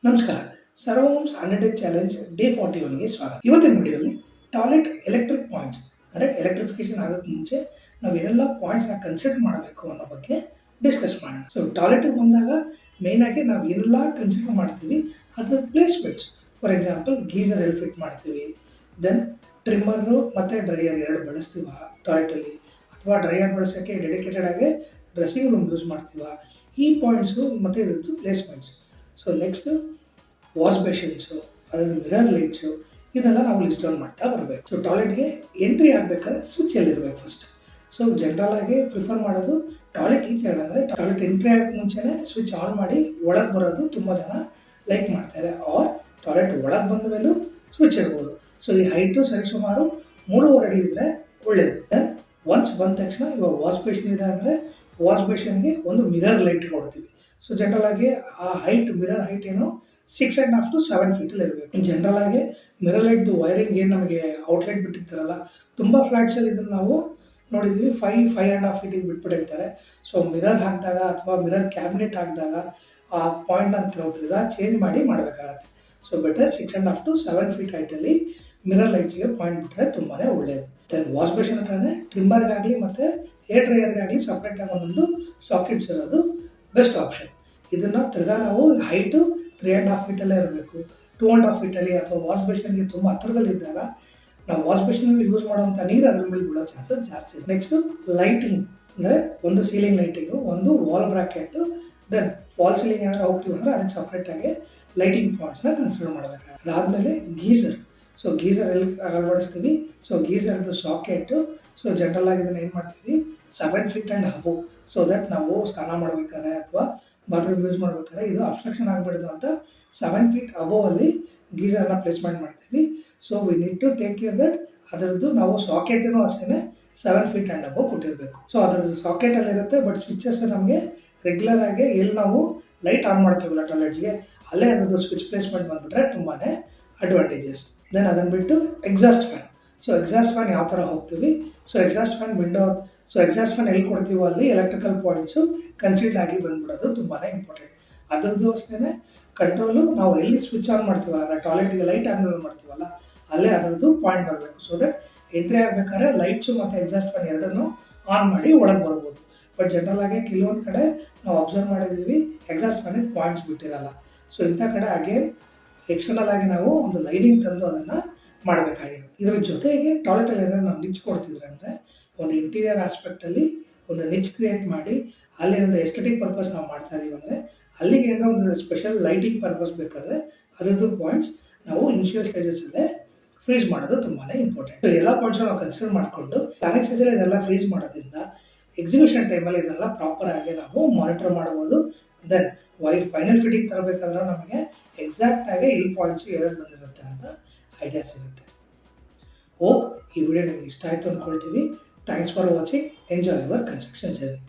ನಮಸ್ಕಾರ. ಸರ್ವೋಮ್ಸ್ 100 day challenge day 41ಗೆ ಸ್ವಾಗತ. ಇವತ್ತಿನ ವಿಡಿಯೋಲಿ ಟಾಯ್ಲೆಟ್ ಎಲೆಕ್ಟ್ರಿಕ್ ಪಾಯಿಂಟ್ಸ್ ಅಂದರೆ ಎಲೆಕ್ಟ್ರಿಫಿಕೇಶನ್ ಆಗೋಕ್ಕೆ ಮುಂಚೆ ನಾವು ಏನೆಲ್ಲ ಪಾಯಿಂಟ್ಸ್ನ ಕನ್ಸಿಡರ್ ಮಾಡಬೇಕು ಅನ್ನೋ ಬಗ್ಗೆ ಡಿಸ್ಕಸ್ ಮಾಡೋಣ. ಸೊ ಟಾಯ್ಲೆಟಿಗೆ ಬಂದಾಗ ಮೇಯ್ನಾಗಿ ನಾವು ಏನೆಲ್ಲ ಕನ್ಸಿಡರ್ ಮಾಡ್ತೀವಿ ಅದರ ಪ್ಲೇಸ್ಮೆಂಟ್ಸ್. ಫಾರ್ ಎಕ್ಸಾಂಪಲ್ ಗೀಸರ್ ಎಲ್ಲಿ ಫಿಟ್ ಮಾಡ್ತೀವಿ, ದೆನ್ ಟ್ರಿಮ್ಮರು ಮತ್ತು ಡ್ರೈಯರ್ ಎರಡು ಬಳಸ್ತೀವ ಟಾಯ್ಲೆಟಲ್ಲಿ, ಅಥವಾ ಡ್ರೈಯರ್ ಬಳಸೋಕ್ಕೆ ಡೆಡಿಕೇಟೆಡ್ ಆಗಿ ಡ್ರೆಸ್ಸಿಂಗ್ ರೂಮ್ ಯೂಸ್ ಮಾಡ್ತೀವ. ಈ ಪಾಯಿಂಟ್ಸು ಮತ್ತು ಇದ್ರದ್ದು ಪ್ಲೇಸ್ಮೆಂಟ್ಸ್. ಸೊ ನೆಕ್ಸ್ಟು ವಾಶ್ ಬೇಷನ್ಸು, ಅದ್ರದ್ದು ಮಿರರ್ ಲೈಟ್ಸು, ಇದೆಲ್ಲ ನಾವು ಲಿಸ್ಟ್ ಡೌನ್ ಮಾಡ್ತಾ ಬರಬೇಕು. ಸೊ ಟಾಯ್ಲೆಟ್ಗೆ ಎಂಟ್ರಿ ಆಗಬೇಕಾದ್ರೆ ಸ್ವಿಚ್ ಎಲ್ಲಿರಬೇಕು ಫಸ್ಟ್. ಸೊ ಜನರಲ್ ಆಗಿ ಪ್ರಿಫರ್ ಮಾಡೋದು ಟಾಯ್ಲೆಟ್ ಈಚೆ ಅಂದರೆ ಟಾಯ್ಲೆಟ್ ಎಂಟ್ರಿ ಆಗೋಕ್ಕೆ ಮುಂಚೆನೇ ಸ್ವಿಚ್ ಆನ್ ಮಾಡಿ ಒಳಗೆ ಬರೋದು ತುಂಬ ಜನ ಲೈಕ್ ಮಾಡ್ತಾರೆ. ಆರ್ ಟಾಯ್ಲೆಟ್ ಒಳಗೆ ಬಂದ ಮೇಲೂ ಸ್ವಿಚ್ ಇರ್ಬೋದು. ಸೊ ಈ ಹೈಟು ಸರಿಸುಮಾರು 3.5 ಅಡಿ ಇದ್ದರೆ ಒಳ್ಳೆಯದು. ದೆನ್ ಒನ್ಸ್ ಬಂದ ತಕ್ಷಣ ಇವಾಗ ವಾಶ್ ಬೇಷನ್ ಇದೆ ಅಂದರೆ ವಾಶ್ ಬೇಷನ್ಗೆ ಒಂದು ಮಿರರ್ ಲೈಟ್ ಕೊಡ್ತೀವಿ. ಸೊ ಜನರಲ್ ಆಗಿ ಆ ಹೈಟ್ ಮಿರರ್ ಹೈಟ್ ಏನು 6.5 to 7 ಫೀಟಲ್ಲಿ ಇರಬೇಕು. ಜನರಲ್ ಆಗಿ ಮಿರರ್ ಲೈಟ್ದು ವೈರಿಂಗ್ ಏನು ನಮಗೆ ಔಟ್ಲೆಟ್ ಬಿಟ್ಟಿರ್ತಾರಲ್ಲ, ತುಂಬ ಫ್ಲ್ಯಾಟ್ಸಲ್ಲಿ ಇದನ್ನು ನಾವು ನೋಡಿದ್ವಿ 5.5 ಫೀಟಿಗೆ ಬಿಟ್ಬಿಟ್ಟಿರ್ತಾರೆ. ಸೊ ಮಿರರ್ ಹಾಕಿದಾಗ ಅಥವಾ ಮಿರರ್ ಕ್ಯಾಬಿನೆಟ್ ಹಾಕಿದಾಗ ಆ ಪಾಯಿಂಟ್ ಅಂತ ಹೋಗ್ತಿದ್ದ ಚೇಂಜ್ ಮಾಡಿ ಮಾಡಬೇಕಾಗತ್ತೆ. ಸೊ ಬೆಟರ್ 6.5 to 7 ಫೀಟ್ ಹೈಟಲ್ಲಿ ಮಿರರ್ ಲೈಟ್ಸ್ಗೆ ಪಾಯಿಂಟ್ ಬಿಟ್ಟರೆ ತುಂಬಾ ಒಳ್ಳೆಯದು. ದೆನ್ ವಾಶ್ ಬೇಷನ್ ಹತ್ರನೇ ಟ್ರಿಮ್ಮರ್ಗಾಗಲಿ ಮತ್ತು ಹೇರ್ ಡ್ರೈಯರ್ಗಾಗಲಿ ಸಪ್ರೇಟಾಗಿ ಒಂದೊಂದು ಸಾಕೆಟ್ಸ್ ಇರೋದು ಬೆಸ್ಟ್ ಆಪ್ಷನ್. ಇದನ್ನು ತಿರ್ಗಾ ನಾವು ಹೈಟು 3.5 ಫೀಟಲ್ಲೇ ಇರಬೇಕು. 2.5 ಫೀಟಲ್ಲಿ ಅಥವಾ ವಾಶ್ ಬೇಷನ್ಗೆ ತುಂಬ ಹತ್ತಿರದಲ್ಲಿದ್ದಾಗ ನಾವು ವಾಶ್ ಬೇಷನಲ್ಲಿ ಯೂಸ್ ಮಾಡೋವಂಥ ನೀರು ಅದ್ರ ಮೇಲೆ ಬೀಳೋ ಚಾನ್ಸಸ್ ಜಾಸ್ತಿ. ನೆಕ್ಸ್ಟು ಲೈಟಿಂಗ್ ಅಂದರೆ ಒಂದು ಸೀಲಿಂಗ್ ಲೈಟಿಂಗು, ಒಂದು wall bracket, then fall ceiling ಏನಾದ್ರು ಹೋಗ್ತೀವಿ ಅಂದರೆ ಅದಕ್ಕೆ ಸಪ್ರೇಟಾಗಿ ಲೈಟಿಂಗ್ ಪಾಯಿಂಟ್ಸ್ನ ಕನ್ಸಿಡರ್ ಮಾಡಬೇಕಾಗುತ್ತೆ. ಅದಾದಮೇಲೆ ಗೀಸರ್. ಸೊ ಗೀಸರ್ ಎಲ್ಲಿ ಅಳವಡಿಸ್ತೀವಿ? ಸೊ ಗೀಸರ್ದು ಸಾಕೆಟು. ಸೊ ಜನರಲ್ ಆಗಿ ಇದನ್ನು ಏನು ಮಾಡ್ತೀವಿ 7 feet and above, so that ನಾವು ಸ್ನಾನ ಮಾಡಬೇಕಾದ್ರೆ ಅಥವಾ ಬಾತ್ರೂಮ್ ಯೂಸ್ ಮಾಡ್ಬೇಕಾದ್ರೆ ಇದು ಅಬ್ಸ್ಟ್ರಕ್ಷನ್ ಆಗಿಬಿಡೋದು ಅಂತ 7 ಫೀಟ್ ಅಬೋವ್ ಅಲ್ಲಿ ಗೀಸರ್ನ ಪ್ಲೇಸ್ಮೆಂಟ್ ಮಾಡ್ತೀವಿ. So we need to take care that ಅದರದ್ದು ನಾವು ಸಾಕೆಟನ್ನು ಅಷ್ಟೇ 7 ಫೀಟ್ ಆ್ಯಂಡ್ ಅಬೋವ್ ಕೊಟ್ಟಿರಬೇಕು. ಸೊ ಅದರದ್ದು ಸಾಕೆಟಲ್ಲಿರುತ್ತೆ, ಬಟ್ ಸ್ವಿಚಸ್ ನಮಗೆ ರೆಗ್ಯುಲರ್ ಆಗಿ ಎಲ್ಲಿ ನಾವು ಲೈಟ್ ಆನ್ ಮಾಡ್ತೀವಲ್ಲ ಟಾಯ್ಲೆಟ್ಸ್ಗೆ ಅಲ್ಲೇ ಅದರದ್ದು ಸ್ವಿಚ್ ಪ್ಲೇಸ್ಮೆಂಟ್ ಬಂದುಬಿಟ್ರೆ ತುಂಬಾ ಅಡ್ವಾಂಟೇಜಸ್. ದೆನ್ ಅದನ್ನು ಬಿಟ್ಟು exhaust fan. So exhaust fan ಯಾವ ಥರ ಹೋಗ್ತೀವಿ? So exhaust fan window. So exhaust fan ಎಲ್ಲಿ ಕೊಡ್ತೀವೋ ಅಲ್ಲಿ ಎಲೆಕ್ಟ್ರಿಕಲ್ ಪಾಯಿಂಟ್ಸು ಕನ್ಸಿಡರ್ ಆಗಿ ಬಂದ್ಬಿಡೋದು ತುಂಬಾ ಇಂಪಾರ್ಟೆಂಟ್. ಅದರದ್ದು ಅಷ್ಟೇ ಕಂಟ್ರೋಲು ನಾವು ಎಲ್ಲಿ ಸ್ವಿಚ್ ಆನ್ ಮಾಡ್ತೀವಲ್ಲ, ಅದರ ಟಾಯ್ಲೆಟ್ಗೆ ಲೈಟ್ ಆನ್ ಮಾಡ್ತೀವಲ್ಲ ಅಲ್ಲೇ ಅದರದ್ದು ಪಾಯಿಂಟ್ ಬರಬೇಕು. ಸೊ ದಟ್ ಎಂಟ್ರಿ ಆಗಬೇಕಾದ್ರೆ ಲೈಟ್ಸು ಮತ್ತು ಎಕ್ಸಾಸ್ಟ್ ಫ್ಯಾನ್ ಎರಡನ್ನೂ ಆನ್ ಮಾಡಿ ಒಳಗೆ ಬರ್ಬೋದು. ಬಟ್ ಜನರಲ್ ಆಗಿ ಕೆಲವೊಂದು ಕಡೆ ನಾವು ಅಬ್ಸರ್ವ್ ಮಾಡಿದ್ದೀವಿ ಎಕ್ಸಾಸ್ಟ್ ಫ್ಯಾನಿಗೆ ಪಾಯಿಂಟ್ಸ್ ಬಿಟ್ಟಿರಲ್ಲ. ಸೊ ಇಂಥ ಕಡೆ ಅಗೇನ್ ಎಕ್ಸ್ಟರ್ನಲ್ ಆಗಿ ನಾವು ಒಂದು ಲೈನಿಂಗ್ ತಂದು ಅದನ್ನು ಮಾಡಬೇಕಾಗಿರುತ್ತೆ. ಇದರ ಜೊತೆಗೆ ಟಾಯ್ಲೆಟಲ್ಲಿ ಏನಾದ್ರು ನಾವು ನಿಚ್ ಕೊಡ್ತಿದ್ರೆ ಅಂದರೆ ಒಂದು ಇಂಟೀರಿಯರ್ ಆಸ್ಪೆಕ್ಟಲ್ಲಿ ಒಂದು ನಿಚ್ ಕ್ರಿಯೇಟ್ ಮಾಡಿ ಅಲ್ಲಿ ಒಂದು ಎಸ್ಥೆಟಿಕ್ ಪರ್ಪಸ್ ನಾವು ಮಾಡ್ತಾ ಇದೀವಿ ಅಂದರೆ ಅಲ್ಲಿಗೆ ಏನಾದರೂ ಒಂದು ಸ್ಪೆಷಲ್ ಲೈಟಿಂಗ್ ಪರ್ಪಸ್ ಬೇಕಾದರೆ ಅದರದ್ದು ಪಾಯಿಂಟ್ಸ್ ನಾವು ಇನಿಷಿಯಲ್ ಸ್ಟೇಜಸಲ್ಲೇ ಫ್ರೀಸ್ ಮಾಡೋದು ತುಂಬಾ ಇಂಪಾರ್ಟೆಂಟ್. ಎಲ್ಲ ಪಾಯಿಂಟ್ಸ್ ನಾವು ಕನ್ಸಿಡರ್ ಮಾಡಿಕೊಂಡು ಪ್ಲಾನಿಂಗ್ ಸ್ಟೇಜಲ್ಲಿ ಇದೆಲ್ಲ ಫ್ರೀಸ್ ಮಾಡೋದ್ರಿಂದ ಎಕ್ಸಿಕ್ಯೂಷನ್ ಟೈಮಲ್ಲಿ ಇದೆಲ್ಲ ಪ್ರಾಪರ್ ಆಗಿ ನಾವು ಮಾನಿಟರ್ ಮಾಡ್ಬೋದು. ದೆನ್ ಫೈನಲ್ ಫಿಟ್ಟಿಂಗ್ ತರಬೇಕಾದ್ರೆ ನಮಗೆ ಎಕ್ಸಾಕ್ಟ್ ಆಗಿ ಇಲ್ಲಿ ಪಾಯಿಂಟ್ಸ್ ಏನಾದ್ರು ಬಂದಿರುತ್ತೆ ಅಂತ ಐಡಿಯಾ ಸಿಗುತ್ತೆ. ಹೋಪ್ ಈ ವಿಡಿಯೋ ನಿಮಗೆ ಇಷ್ಟ ಆಯಿತು ಅಂದ್ಕೊಳ್ತೀವಿ. Thanks for watching. Enjoy your construction journey.